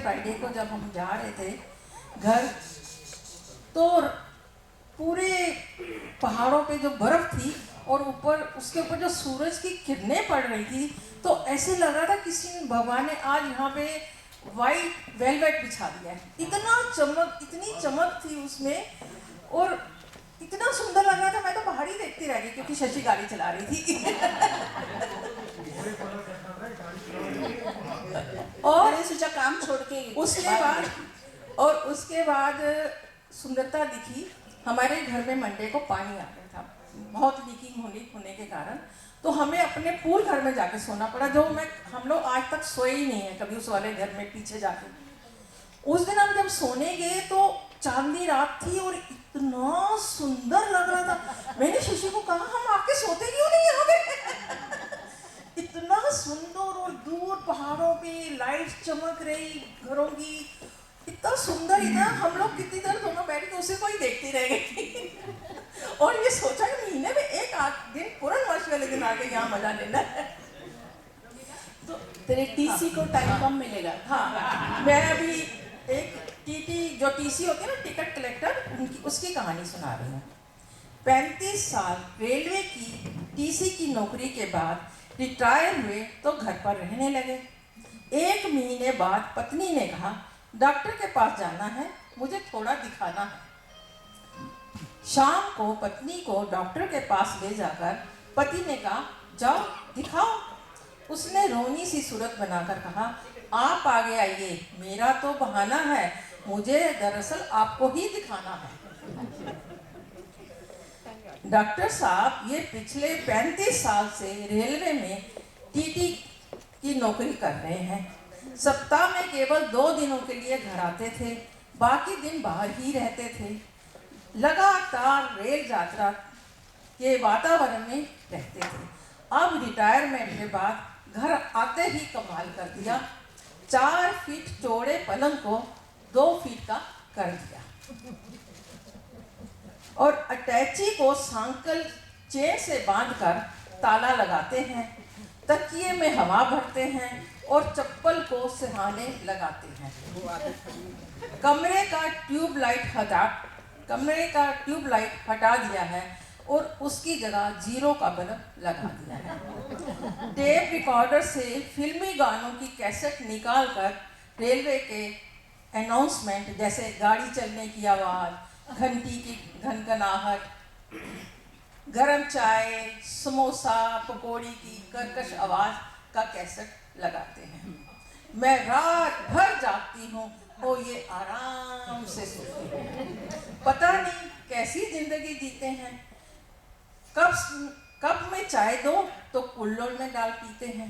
Friday को जब हम जा रहे थे घर, तो पूरे पहाड़ों पे जो बर्फ थी और ऊपर उसके ऊपर जो सूरज की किरणें पड़ रही थी, तो ऐसे लग रहा था किसी भगवान ने आज यहाँ पे वाइट वेलवेट बिछा दिया है। इतनी चमक थी उसमें और इतना सुंदर लग रहा था। मैं तो बाहर ही देखती रह गई क्योंकि शशि गाड़ी चला रही थी। और सोचा काम छोड़ के उसके बाद सुंदरता दिखी। हमारे घर में मंडे को पानी आ गया था, बहुत लीकिंग होने के कारण, तो हमें अपने पूल घर में जाके सोना पड़ा, जो हम लोग आज तक सोए ही नहीं है कभी उस वाले घर में पीछे जाके। उस दिन हम जब सोने गए तो चांदनी रात थी और इतना सुंदर लग रहा था। मैंने शशि को कहा हम आके सोते क्यों नहीं यहाँ पे। इतना सुंदर और दूर पहाड़ों पे लाइट चमक रही घरों की, इतना सुंदर, इतना हम लोग कितनी देर दोनों बैठ के उसे को ही देखती रह गई। और ये सोचा कि महीने में एक दिन पूर्ण वर्ष वाले दिन आके यहाँ मजा लेना है। तो तेरे टीसी को टाइम कम मिलेगा। हाँ, मैं अभी एक टीटी जो टीसी होती है ना, टिकट कलेक्टर, उसकी कहानी सुना रही हूँ। 35 साल रेलवे की टीसी की नौकरी के बाद रिटायर हुए तो घर पर रहने लगे। 1 महीने बाद पत्नी ने कहा डॉक्टर के पास जाना है, मुझे थोड़ा दिखाना है। शाम को पत्नी को डॉक्टर के पास ले जाकर पति ने कहा जाओ दिखाओ। उसने रोनी सी सूरत बनाकर कहा आप आगे आइए, मेरा तो बहाना है, मुझे दरअसल आपको ही दिखाना है। डॉक्टर साहब ये पिछले 35 साल से रेलवे में टीटी की नौकरी कर रहे हैं। सप्ताह में केवल 2 दिनों के लिए घर आते थे, बाकी दिन बाहर ही रहते थे। लगातार रेल यात्रा के वातावरण में रहते थे। अब रिटायरमेंट के बाद घर आते ही कमाल कर दिया, 4 फीट चौड़े पलंग को 2 फीट का कर दिया और अटैची को सांकल चेन से बांधकर ताला लगाते हैं, तकिए में हवा भरते हैं और चप्पल को सिरहाने लगाते हैं। कमरे का ट्यूबलाइट हटा दिया है और उसकी जगह 0 का बल्ब लगा दिया है। टेप रिकॉर्डर से फिल्मी गानों की कैसेट निकालकर रेलवे के अनाउंसमेंट जैसे गाड़ी चलने की आवाज़, घंटी की घनघनाहट, गरम चाय, समोसा, पकौड़ी की कर्कश आवाज़ का कैसेट लगाते हैं। मैं रात भर जागती हूँ और ये आराम से सोते हैं। पता नहीं कैसी जिंदगी जीते हैं। कप में चाय दो तो कुल्हड़ में डाल पीते हैं।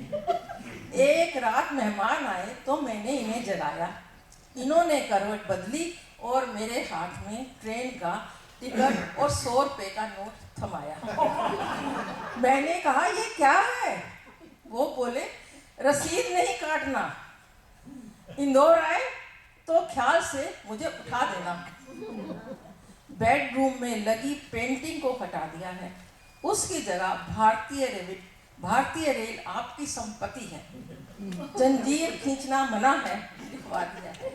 एक रात मेहमान आए तो मैंने इन्हें जगाया। इन्होंने करवट बदली और मेरे हाथ में ट्रेन का टिकट और 100 रुपये का नोट थमाया। मैंने कहा ये क्या है? वो बोले रसीद नहीं काटना, इंदौर आए तो ख्याल से मुझे उठा देना। बेडरूम में लगी पेंटिंग को हटा दिया है, उसकी जगह भारतीय रेल आपकी संपत्ति है, जंजीर खींचना मना है लिखवा दिया है।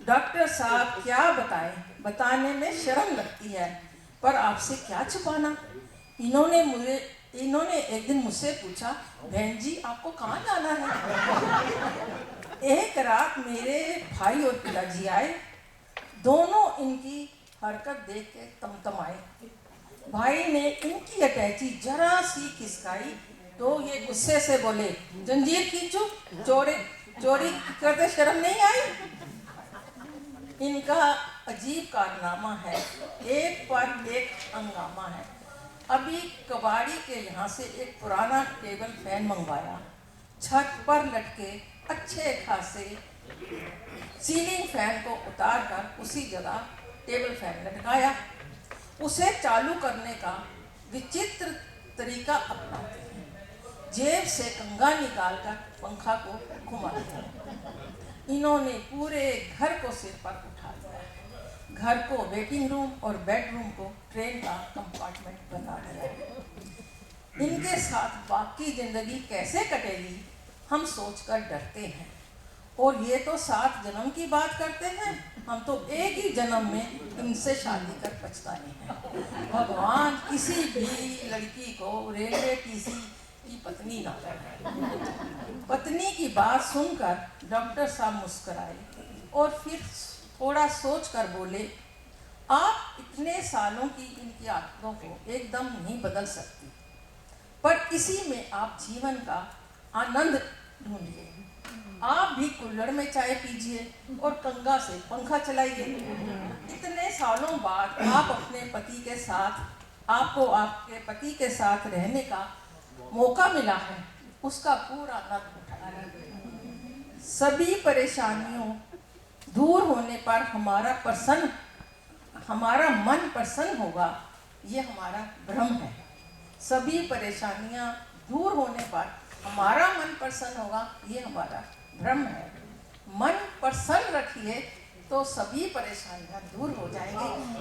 डॉक्टर साहब क्या बताएं, बताने में शर्म लगती है, पर आपसे क्या छुपाना। इन्होंने एक दिन मुझसे पूछा बहन जी आपको कहाँ जाना है। एक रात मेरे भाई और पिताजी आए, दोनों इनकी हरकत देख के तमतमाए। भाई ने इनकी अटैची जरा सी खिसकाई तो ये गुस्से से बोले जंजीर खींचो, चोरी करते शर्म नहीं आई। इनका अजीब कारनामा है, एक पर एक हंगामा है। अभी कबाड़ी के यहाँ से एक पुराना टेबल फैन मंगवाया, छत पर लटके अच्छे खासे सीलिंग फैन को उतार कर उसी जगह टेबल फैन लटकाया। उसे चालू करने का विचित्र तरीका अपनाते हैं, जेब से कंघा निकालकर पंखा को घुमा दिया। इन्होंने पूरे घर को सिर पर उठा दिया, घर को वेटिंग रूम और बेडरूम को ट्रेन का कंपार्टमेंट बना दिया। इनके साथ बाकी जिंदगी कैसे कटेगी हम सोचकर डरते हैं। और ये तो 7 जन्म की बात करते हैं, हम तो एक ही जन्म में इनसे शादी कर पछताए हैं। भगवान किसी भी लड़की को रेलवे टीसी की पत्नी ना बनाए। पत्नी की बात सुनकर डॉक्टर साहब मुस्कुराए और फिर थोड़ा सोचकर बोले, आप इतने सालों की इनकी आदतों को एकदम नहीं बदल सकती, पर इसी में आप जीवन का आनंद ढूंढिए। आप भी कुल्हड़ में चाय पीजिए और कंगा से पंखा चलाइए। इतने सालों बाद आप अपने पति के साथ, आपको आपके पति के साथ रहने का मौका मिला है, उसका पूरा आनंद उठाइए। सभी परेशानियों दूर होने पर हमारा मन प्रसन्न होगा, ये हमारा भ्रम है। सभी परेशानियां दूर होने पर हमारा मन प्रसन्न होगा, ये हमारा भ्रम है। मन प्रसन्न रखिए तो सभी परेशानियां दूर हो जाएंगी।